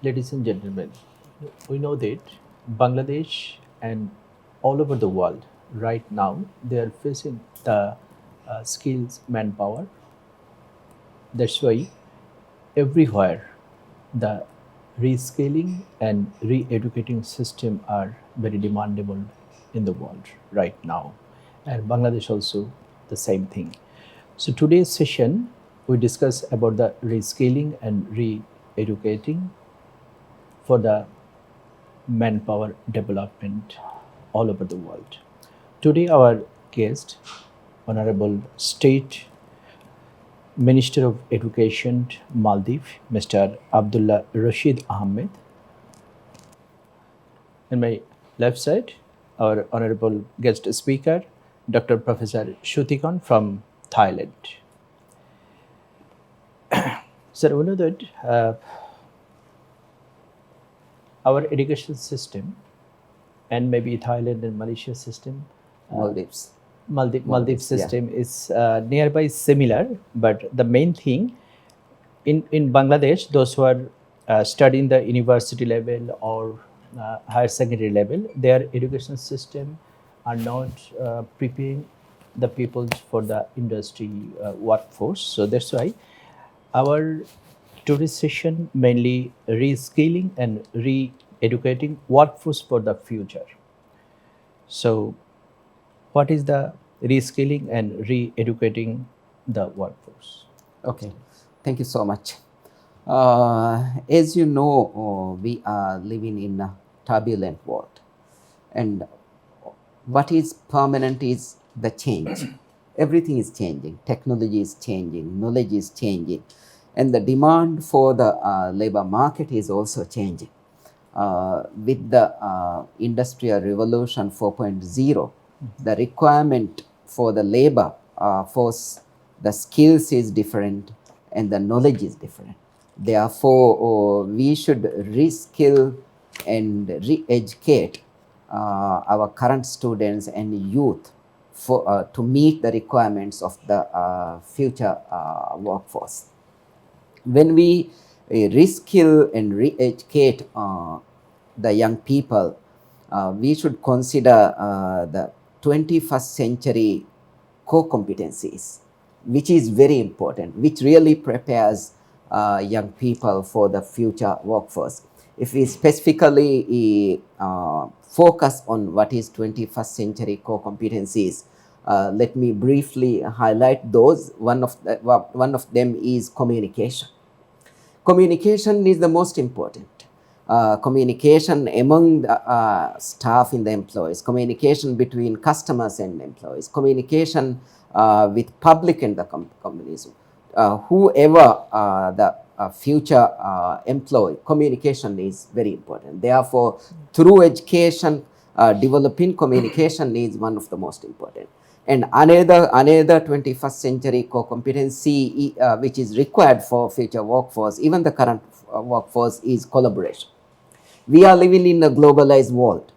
Ladies and gentlemen, we know that Bangladesh and all over the world right now they are facing the skills manpower. That's why everywhere the rescaling and re-educating system are very demandable in the world right now, and Bangladesh also the same thing. So today's session we discuss about the rescaling and re-educating for the manpower development all over the world. Today, our guest, Honorable State Minister of Education, Maldives, Mr. Abdulla Rasheed Ahmed. In my left side, our Honorable guest speaker, Dr. Professor Suthikorn from Thailand. Sir, we know that our education system and maybe Thailand and Malaysia system, Maldives. Maldives Yeah. system is nearby similar, but the main thing in Bangladesh, those who are studying the university level or higher secondary level, their education system are not preparing the people for the industry workforce. So that's why our today's session mainly reskilling and re-educating workforce for the future. So what is the reskilling and re-educating the workforce? Okay. Thank you so much. As you know, we are living in a turbulent world, and what is permanent is the change. Everything is changing. Technology is changing. Knowledge is changing, and the demand for the labor market is also changing. With the Industrial Revolution 4.0, the requirement for the labor force, the skills is different and the knowledge is different. Therefore, we should reskill and re-educate our current students and youth to meet the requirements of the future workforce. When we reskill and re-educate the young people, we should consider the 21st century core competencies, which is very important, which really prepares young people for the future workforce. If we specifically focus on what is 21st century core competencies, let me briefly highlight those. One of them is communication. Communication is the most important. Communication among the staff in the employees, communication between customers and employees, communication with public and the companies. Whoever the future employee, communication is very important. Therefore, through education, developing communication is one of the most important. And another 21st century core competency which is required for future workforce, even the current workforce, is collaboration. We are living in a globalized world,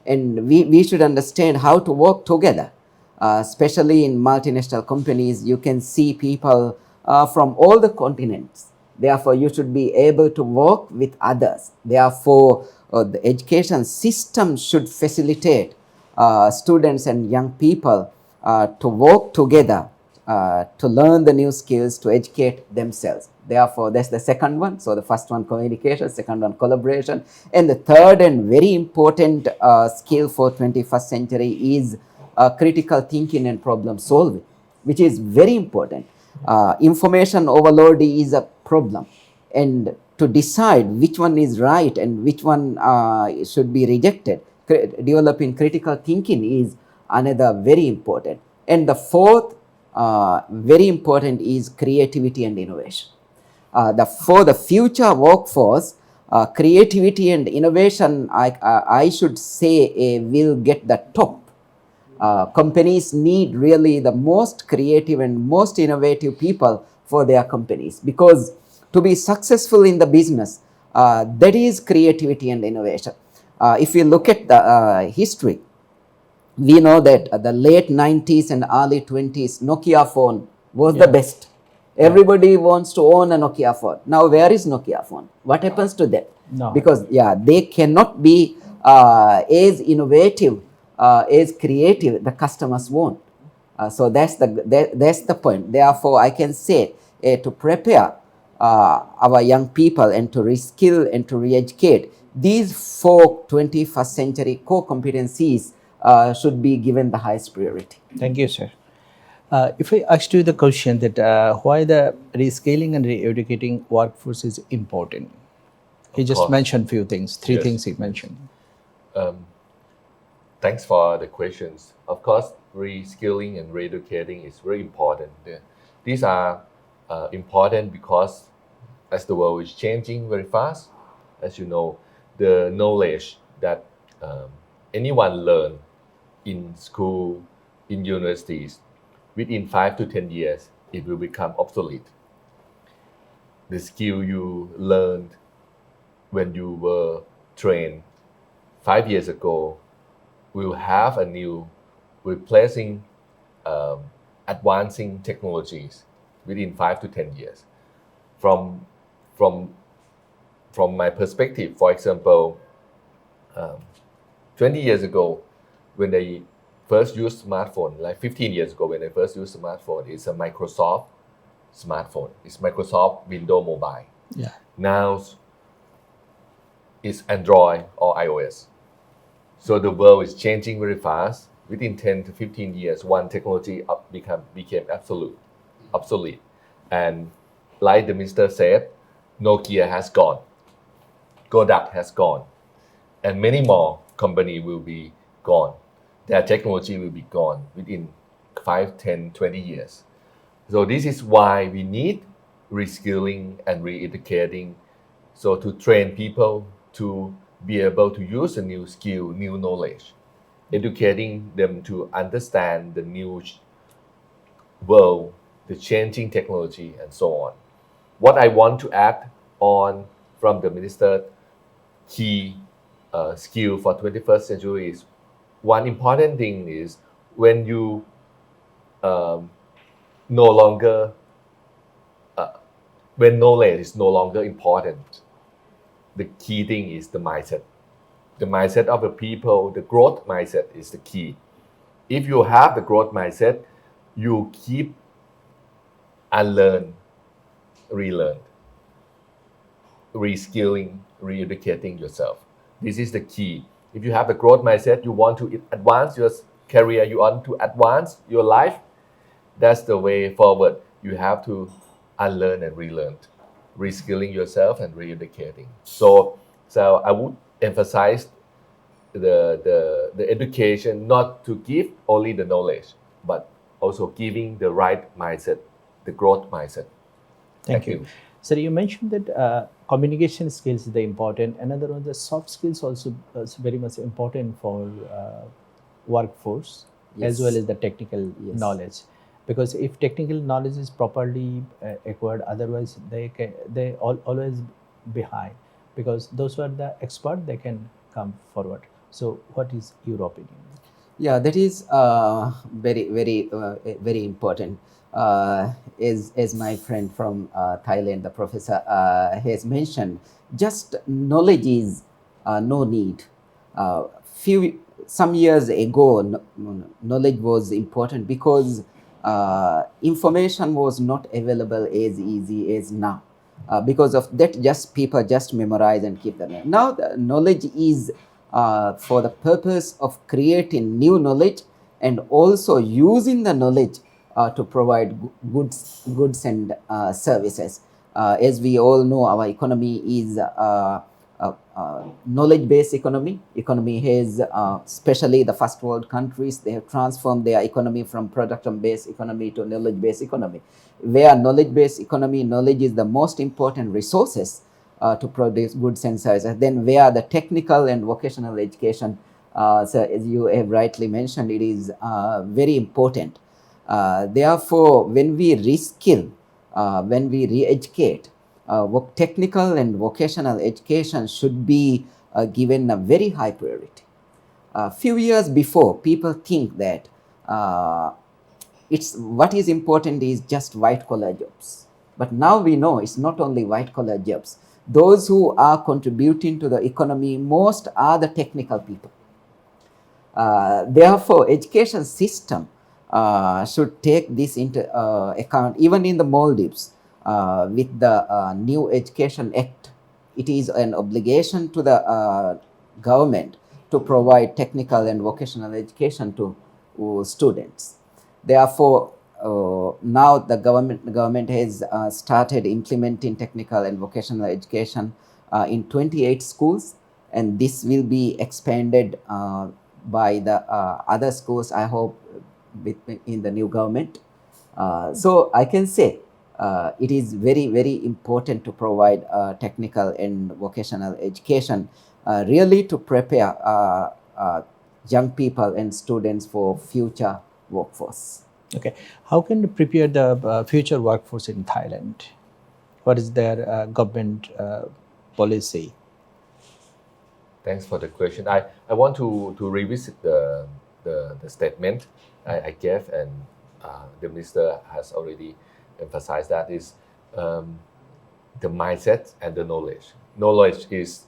and we should understand how to work together. Especially in multinational companies, you can see people from all the continents. Therefore, you should be able to work with others. Therefore, the education system should facilitate students and young people to work together, to learn the new skills, to educate themselves. Therefore, that's the second one. So the first one, communication, second one, collaboration. And the third and very important skill for 21st century is critical thinking and problem solving, which is very important. Information overload is a problem. And to decide which one is right and which one should be rejected, developing critical thinking is another very important. And the fourth very important is creativity and innovation. For the future workforce, creativity and innovation, I should say, will get the top. Companies need really the most creative and most innovative people for their companies, because to be successful in the business, that is creativity and innovation. If you look at the history, we know that the late 90s and early 20s Nokia phone was the best. Everybody wants to own a Nokia phone. Now, where is Nokia phone? What happens to them? No. Because they cannot be as innovative, as creative. The customers won't. So that's the point. Therefore, I can say to prepare our young people and to reskill and to re-educate, these four 21st century core competencies should be given the highest priority. Thank you, sir. If I asked you the question that why the rescaling and re-educating workforce is important, he Of just course. mentioned few things, three Yes. things he mentioned. Thanks for the questions. Of course, reskilling and re-educating is very important. These are important because as the world is changing very fast, as you know, the knowledge that anyone learn in school, in universities, within 5 to 10 years, it will become obsolete. The skill you learned when you were trained 5 years ago will have a new replacing advancing technologies within 5 to 10 years. From from from my perspective, for example, 20 years ago, when they first used smartphone, like 15 years ago, when they first used smartphone, it's a Microsoft smartphone. It's Microsoft Windows Mobile. Yeah. Now it's Android or iOS. So the world is changing very fast. Within 10 to 15 years, one technology became obsolete. And like the minister said, Nokia has gone, Kodak has gone, and many more companies will be gone. Their technology will be gone within 5, 10, 20 years. So this is why we need reskilling and re-educating, so to train people to be able to use a new skill, new knowledge, educating them to understand the new world, the changing technology, and so on. What I want to add on from the minister key skill for 21st century is one important thing is when you no longer when knowledge is no longer important, the key thing is the mindset. The mindset of the people, the growth mindset is the key. If you have the growth mindset, you keep unlearn, relearn, reskilling, re-educating yourself. This is the key. If you have the growth mindset, you want to advance your career, you want to advance your life, that's the way forward. You have to unlearn and relearn, reskilling yourself and re-educating. So I would emphasize the education, not to give only the knowledge, but also giving the right mindset, the growth mindset. Thank you. So you mentioned that communication skills is the important. Another one, the soft skills also is very much important for workforce as well as the technical knowledge. Because if technical knowledge is properly acquired, otherwise they always behind. Because those who are the expert, they can come forward. So what is your opinion? Yeah, that is very important. As my friend from Thailand, the professor, has mentioned, just knowledge is no need. Some years ago, knowledge was important because information was not available as easy as now. Because of that, just people just memorize and keep them. Now the knowledge is for the purpose of creating new knowledge and also using the knowledge to provide goods and services. As we all know, our economy is knowledge-based economy. Economy has, especially the first world countries, they have transformed their economy from production-based economy to knowledge-based economy. Where knowledge-based economy, knowledge is the most important resources to produce goods and services. Then where the technical and vocational education, so as you have rightly mentioned, it is very important. Therefore, when we reskill, when we re-educate, technical and vocational education should be given a very high priority. A few years before, people think that it's what is important is just white collar jobs. But now we know it's not only white collar jobs. Those who are contributing to the economy most are the technical people. Therefore, education system should take this into account. Even in the Maldives, with the new Education Act, it is an obligation to the government to provide technical and vocational education to students. Therefore, now the government has started implementing technical and vocational education in 28 schools, and this will be expanded by the other schools, I hope, in the new government. So I can say it is very, very important to provide technical and vocational education, really to prepare young people and students for future workforce. Okay, how can you prepare the future workforce in Thailand? What is their government policy? Thanks for the question. I want to revisit the statement I gave, and the minister has already emphasized that is the mindset and the knowledge. Knowledge is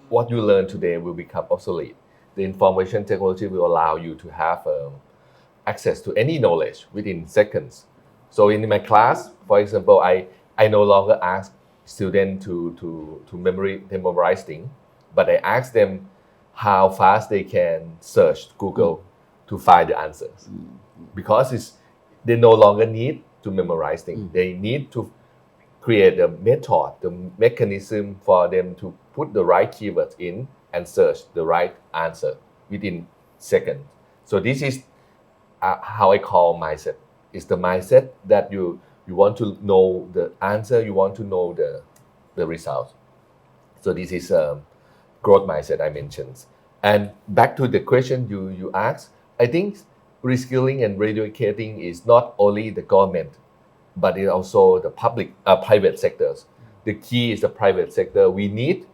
what you learn today will become obsolete. The information technology will allow you to have access to any knowledge within seconds. So in my class, for example, I no longer ask students to memorize things, but I ask them how fast they can search Google to find the answers. Because they no longer need to memorize things. They need to create a method, the mechanism for them to put the right keywords in and search the right answer within seconds. So this is how I call mindset. It's the mindset that you want to know the answer, you want to know the result. So this is growth mindset I mentioned. And back to the question you asked, I think reskilling and reeducating is not only the government, but it also the private sectors. The key is the private sector. We need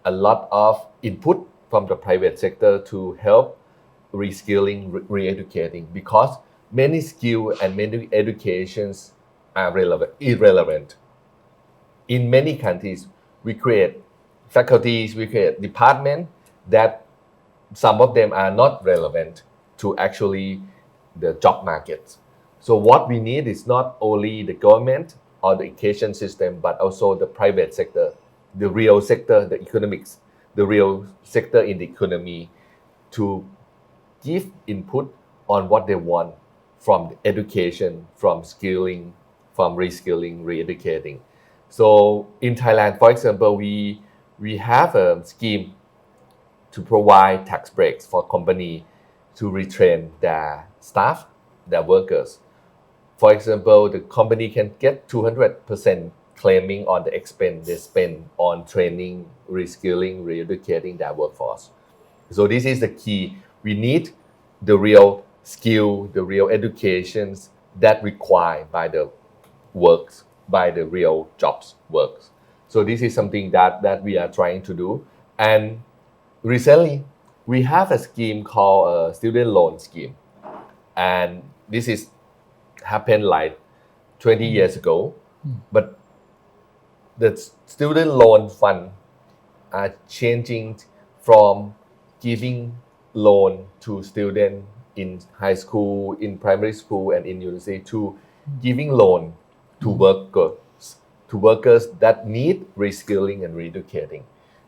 a lot of input from the private sector to help reskilling, re-educating, because many skill and many educations are irrelevant. In many countries, we create faculties, we create departments that some of them are not relevant to actually the job market. So what we need is not only the government or the education system, but also the private sector, the real sector, the economics, the real sector in the economy to give input on what they want from education, from skilling, from reskilling, re-educating. So in Thailand, for example, we have a scheme to provide tax breaks for company to retrain their staff, their workers. For example, the company can get 200% claiming on the expense they spend on training, reskilling, re-educating their workforce. So this is the key. We need the real skill, the real educations that required by the works, by the real jobs works. So this is something that we are trying to do. And recently, we have a scheme called a student loan scheme. And this is happened like 20 years ago. But the student loan fund are changing from giving loan to students in high school, in primary school, and in university to giving loan to workers that need reskilling and reeducating.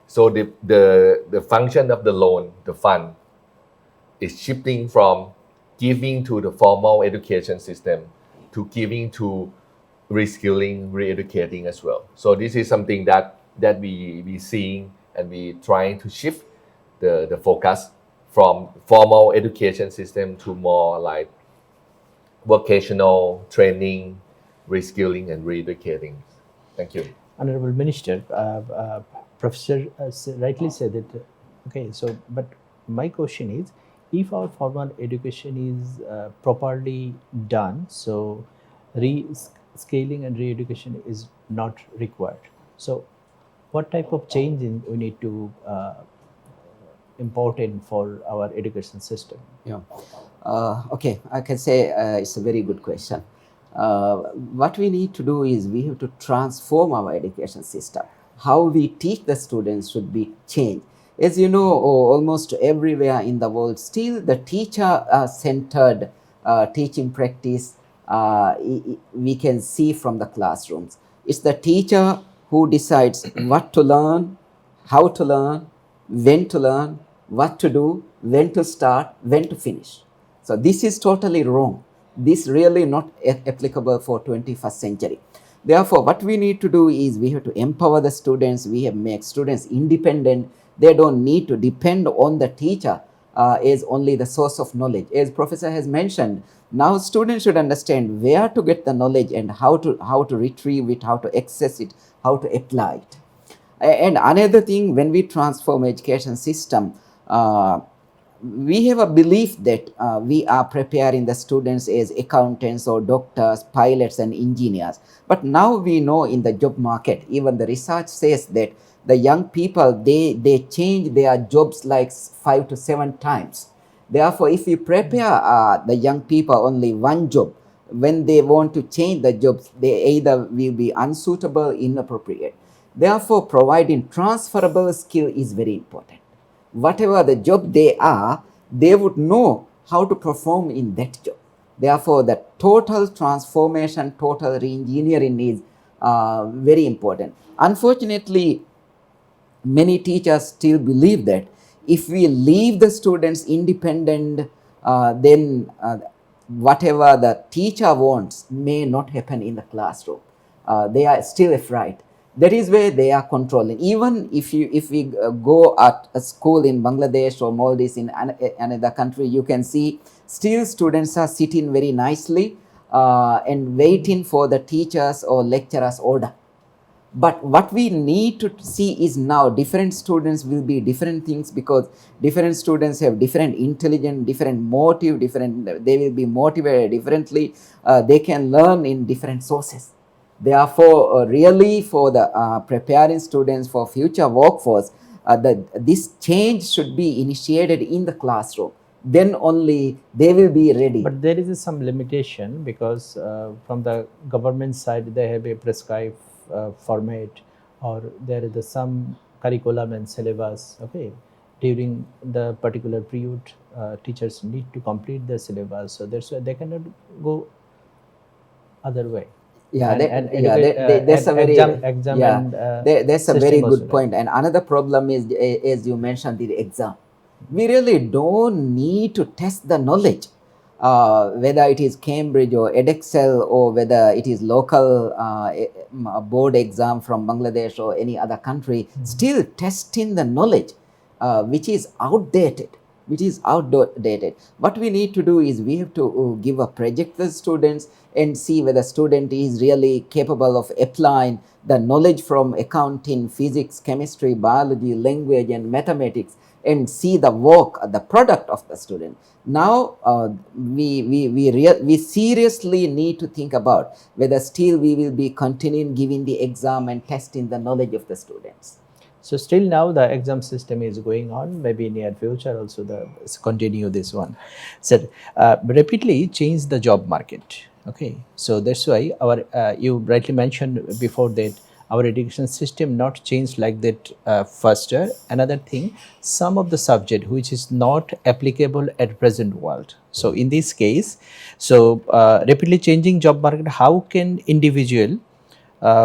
So the function of the loan, the fund, is shifting from giving to the formal education system to giving to reskilling, re-educating as well. So this is something that we seeing, and we trying to shift the focus from formal education system to more like vocational training, reskilling, and re-educating. Thank you. Honorable Minister, Professor rightly said that. Okay, so but my question is, if our formal education is properly done, so rescaling and re-education is not required. So, what type of change we need to important for our education system? Yeah. Okay, I can say it's a very good question. What we need to do is we have to transform our education system. How we teach the students should be changed. As you know, almost everywhere in the world, still the teacher centered teaching practice we can see from the classrooms. It's the teacher who decides what to learn, how to learn, when to learn, what to do, when to start, when to finish. So this is totally wrong. This really not applicable for 21st century. Therefore, what we need to do is we have to empower the students. We have make students independent. They don't need to depend on the teacher as only the source of knowledge. As professor has mentioned, now students should understand where to get the knowledge and how to retrieve it, how to access it, how to apply it. And another thing, when we transform education system, we have a belief that we are preparing the students as accountants or doctors, pilots and engineers. But now we know in the job market, even the research says that the young people, they change their jobs like 5 to 7 times. Therefore, if we prepare the young people only one job, when they want to change the jobs, they either will be unsuitable, inappropriate. Therefore, providing transferable skill is very important. Whatever the job they are, they would know how to perform in that job. Therefore, the total transformation, total re-engineering is very important. Unfortunately, many teachers still believe that if we leave the students independent, then whatever the teacher wants may not happen in the classroom. They are still afraid. That is where they are controlling. Even if we go at a school in Bangladesh or Maldives in another country, you can see still students are sitting very nicely and waiting for the teachers or lecturers order. But what we need to see is now different students will be different things, because different students have different intelligence, different motive, different, they will be motivated differently. They can learn in different sources. Therefore, really for the preparing students for future workforce, this change should be initiated in the classroom. Then only they will be ready. But there is some limitation because from the government side they have a prescribed format, or there is some curriculum and syllabus. Okay, during the particular period, teachers need to complete the syllabus, so that's why they cannot go other way. Yeah, And yeah, educate that's a and very, exam yeah, and that's a very system also, good right? point. And another problem is, as you mentioned, the exam. We really don't need to test the knowledge, whether it is Cambridge or Edexcel, or whether it is local a board exam from Bangladesh or any other country. Still testing the knowledge, which is outdated. What we need to do is we have to give a project to the students and see whether student is really capable of applying the knowledge from accounting, physics, chemistry, biology, language and mathematics, and see the work, the product of the student. Now we seriously need to think about whether still we will be continuing giving the exam and testing the knowledge of the students. So still now the exam system is going on. Maybe in near future also the continue this one. So rapidly change the job market. Okay, so that's why our you rightly mentioned before that our education system not changed like that faster. Another thing, some of the subject which is not applicable at present world. So in this case, so rapidly changing job market, how can individual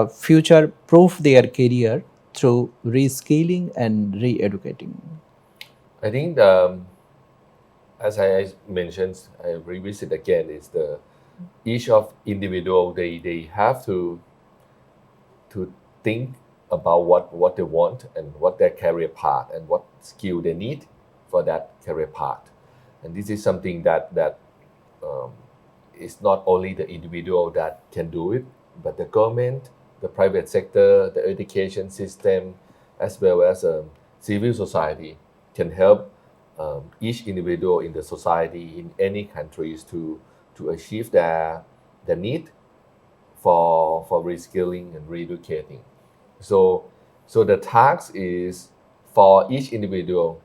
future proof their career through reskilling and re-educating? I think as I mentioned, I revisit again, is the each of individual, they have to think about what they want and what their career path and what skill they need for that career path. And this is something that is not only the individual that can do it, but the government, the private sector, the education system, as well as civil society can help each individual in the society in any countries to achieve their need for reskilling and reeducating. So the task is for each individual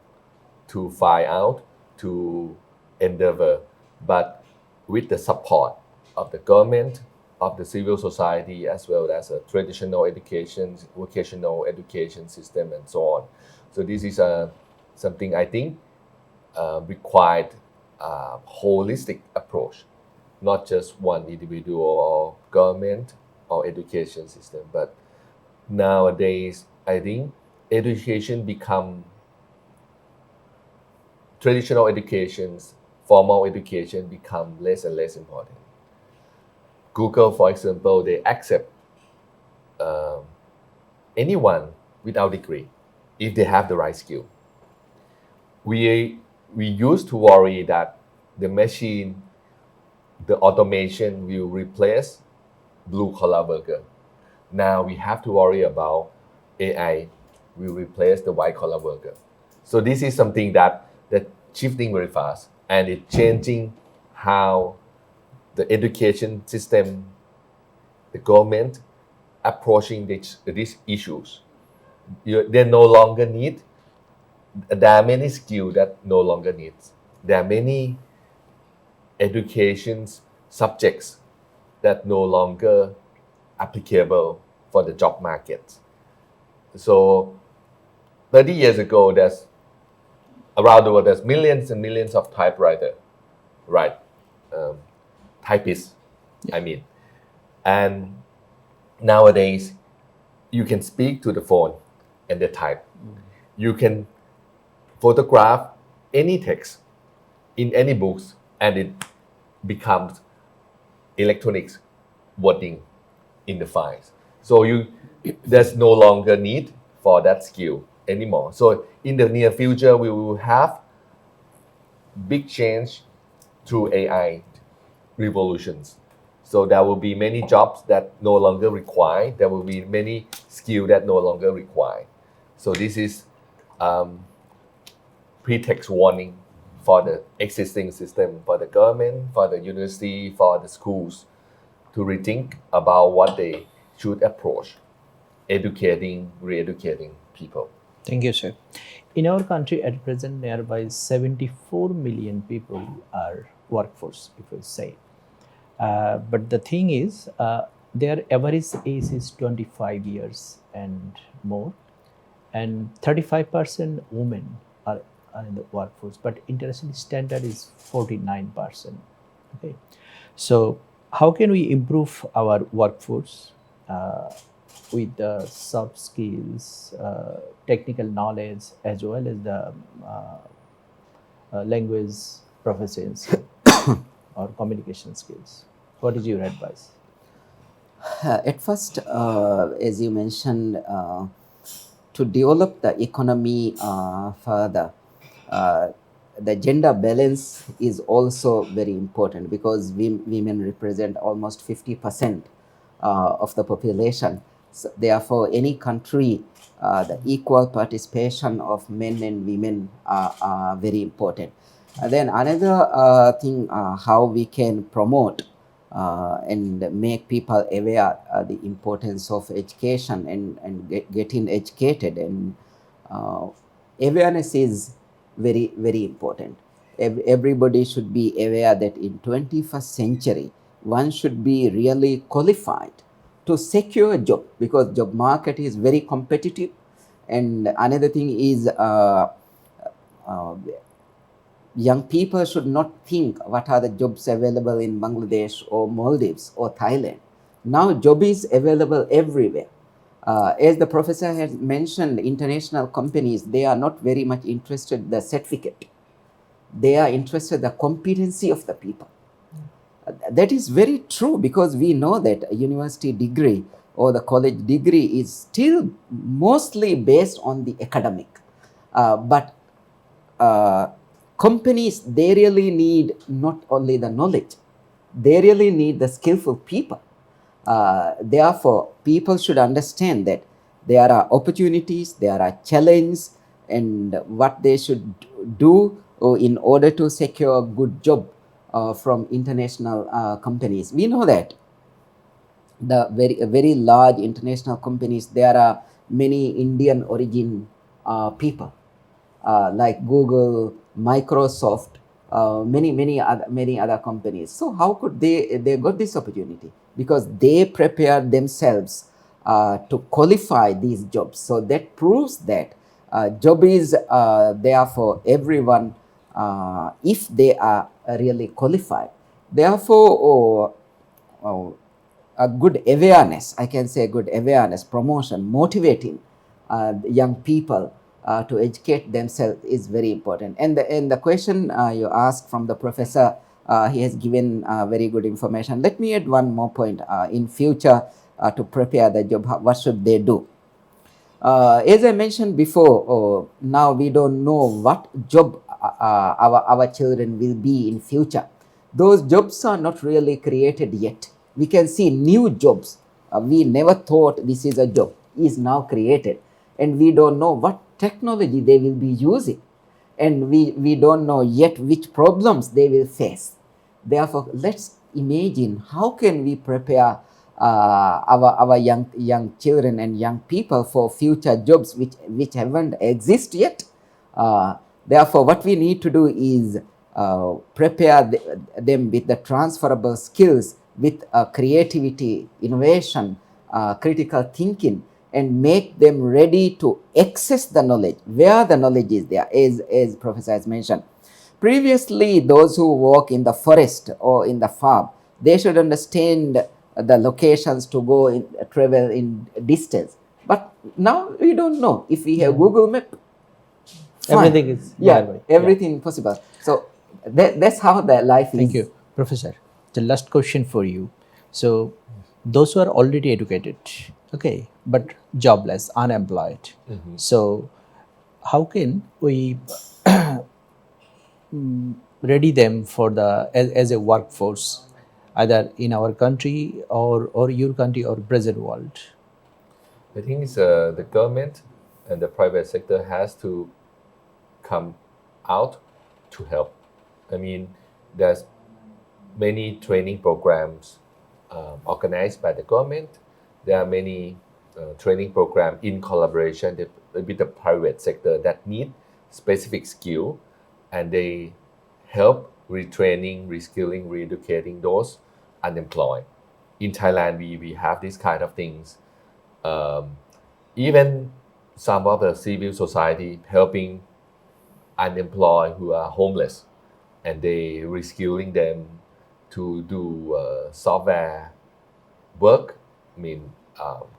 to find out, to endeavor, but with the support of the government, of the civil society as well as a traditional education, vocational education system, and so on. So this is something I think required a holistic approach, not just one individual or government or education system, but nowadays I think education become traditional educations, formal education become less and less important. Google, for example, they accept um, anyone without degree if they have the right skill. We used to worry that the machine, the automation will replace blue collar worker. Now we have to worry about AI will replace the white collar worker. So this is something that shifting very fast, and it's changing how the education system, the government approaching these issues. They no longer need. There are many skills that no longer needs. There are many education subjects that no longer applicable for the job market. So 30 years ago, there's around the world, there's millions and millions of typewriter, right? Typists, I mean. And nowadays, you can speak to the phone and they type. You can photograph any text in any books and it becomes electronics wording in the files. So there's no longer need for that skill anymore. So in the near future, we will have big change through AI revolutions. So there will be many jobs that no longer require. There will be many skills that no longer require. So this is pretext warning for the existing system, for the government, for the university, for the schools to rethink about what they should approach, educating, re-educating people. Thank you, sir. In our country at present, nearby 74 million people are workforce, if we say. But the thing is, their average age is 25 years and more, and 35% women are in the workforce, but international standard is 49%. Okay, so how can we improve our workforce with the soft skills, technical knowledge, as well as the language proficiency or communication skills? What is your advice? At first, as you mentioned, to develop the economy further, the gender balance is also very important because women represent almost 50% of the population. So therefore, any country, the equal participation of men and women are very important. Then another thing, how we can promote and make people aware the importance of education and getting educated, and awareness is very, very important. Everybody should be aware that in 21st century, one should be really qualified to secure a job because job market is very competitive. And another thing is young people should not think what are the jobs available in Bangladesh or Maldives or Thailand. Now job is available everywhere. As the professor has mentioned, international companies, they are not very much interested in the certificate. They are interested in the competency of the people. That is very true because we know that a university degree or the college degree is still mostly based on the academic. But companies, they really need not only the knowledge, they really need the skillful people. Therefore, people should understand that there are opportunities, there are challenges, and what they should do in order to secure a good job from international companies. We know that the very large international companies, there are many Indian origin people like Google, Microsoft, many other companies. So how could they got this opportunity? Because they prepare themselves to qualify these jobs. So that proves that job is there for everyone if they are really qualified. Therefore, a good awareness, I can say good awareness, promotion, motivating young people to educate themselves is very important. And the question you asked from the professor, he has given very good information. Let me add one more point. In future, to prepare the job, what should they do? As I mentioned before, now we don't know what job our children will be in future. Those jobs are not really created yet. We can see new jobs. We never thought this is a job is now created, and we don't know what technology they will be using, and we don't know yet which problems they will face. Therefore, let's imagine how can we prepare our young children and young people for future jobs which haven't exist yet. Therefore, what we need to do is prepare them with the transferable skills, with creativity, innovation, critical thinking, and make them ready to access the knowledge where the knowledge is there, as Professor has mentioned. Previously, those who work in the forest or in the farm, they should understand the locations to go in, travel in distance. But now we don't know. If we have Google Map, fine. Everything is nearby. Everything possible. So that's how the life Thank is. you, Professor. The last question for you. So, those who are already educated, okay, but jobless, unemployed. So, how can we ready them for the as a workforce, either in our country or your country or present world? I think it's, the government and the private sector has to come out to help. I mean, there's many training programs organized by the government. There are many training programs in collaboration with the private sector that need specific skill, and they help retraining, reskilling, reeducating those unemployed. In Thailand, we have these kind of things. Even some of the civil society helping unemployed who are homeless, and they reskilling them to do software work. I mean,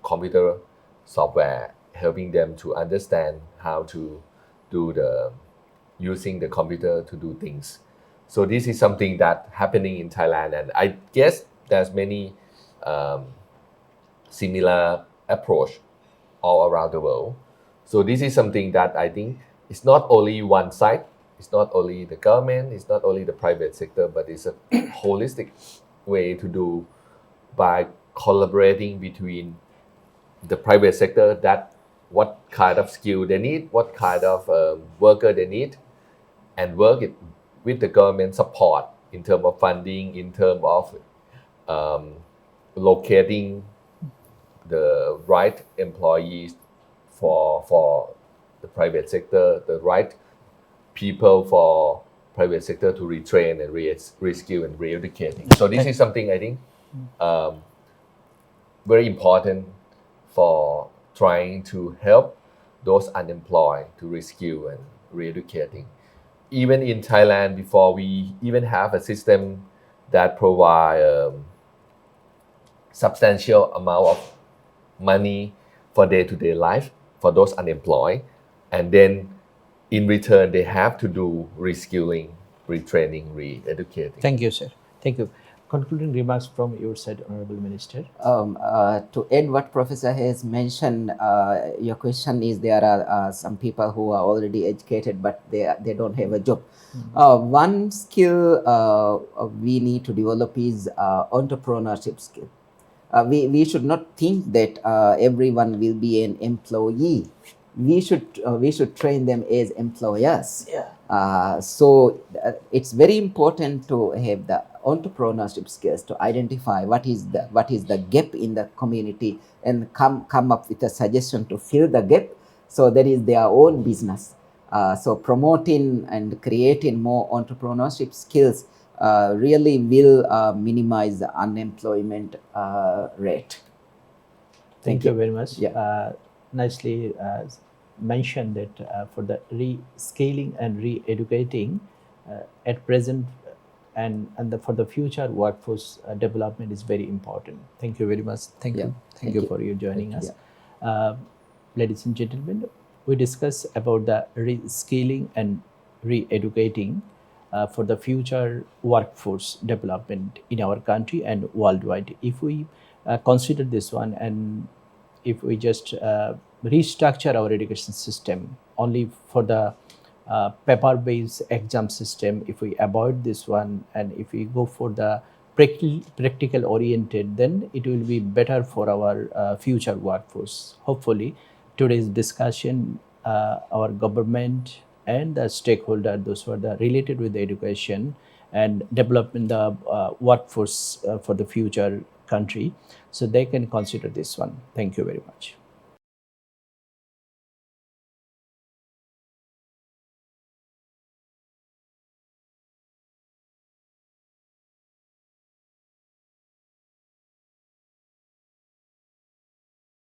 computer software, helping them to understand how to do the using the computer to do things. So this is something that happening in Thailand, and I guess there's many similar approach all around the world. So this is something that I think it's not only one side, it's not only the government, it's not only the private sector, but it's a holistic way to do by collaborating between the private sector, that what kind of skill they need, what kind of worker they need, and work it with the government support in terms of funding, in terms of locating the right employees for the private sector, the right people for private sector to retrain and reskill and re-educating. So this is something I think very important for trying to help those unemployed to reskill and re-educating. Even in Thailand, before we even have a system that provide substantial amount of money for day-to-day life for those unemployed, and then in return they have to do reskilling, retraining, re-educating. Thank you, sir. Thank you. Concluding remarks from your side, Honorable Minister. To add what Professor has mentioned, your question is there are some people who are already educated but they don't have a job. One skill we need to develop is entrepreneurship skill. We should not think that everyone will be an employee. We should train them as employers. So it's very important to have the entrepreneurship skills to identify what is the gap in the community and come up with a suggestion to fill the gap. So that is their own business. So promoting and creating more entrepreneurship skills really will minimize the unemployment rate. Thank you very much. Yeah. Nicely mentioned that for the rescaling and re-educating at present and for the future workforce development is very important. Thank you very much. Thank Yeah. you. Thank You you. for your joining us. Yeah. Ladies and gentlemen, we discuss about the rescaling and re-educating for the future workforce development in our country and worldwide. If we consider this one, and if we just restructure our education system only for the paper-based exam system, if we avoid this one and if we go for the practical oriented, then it will be better for our future workforce. Hopefully, today's discussion, our government and the stakeholder, those who are the related with the education and developing the workforce for the future country, so they can consider this one. Thank you very much.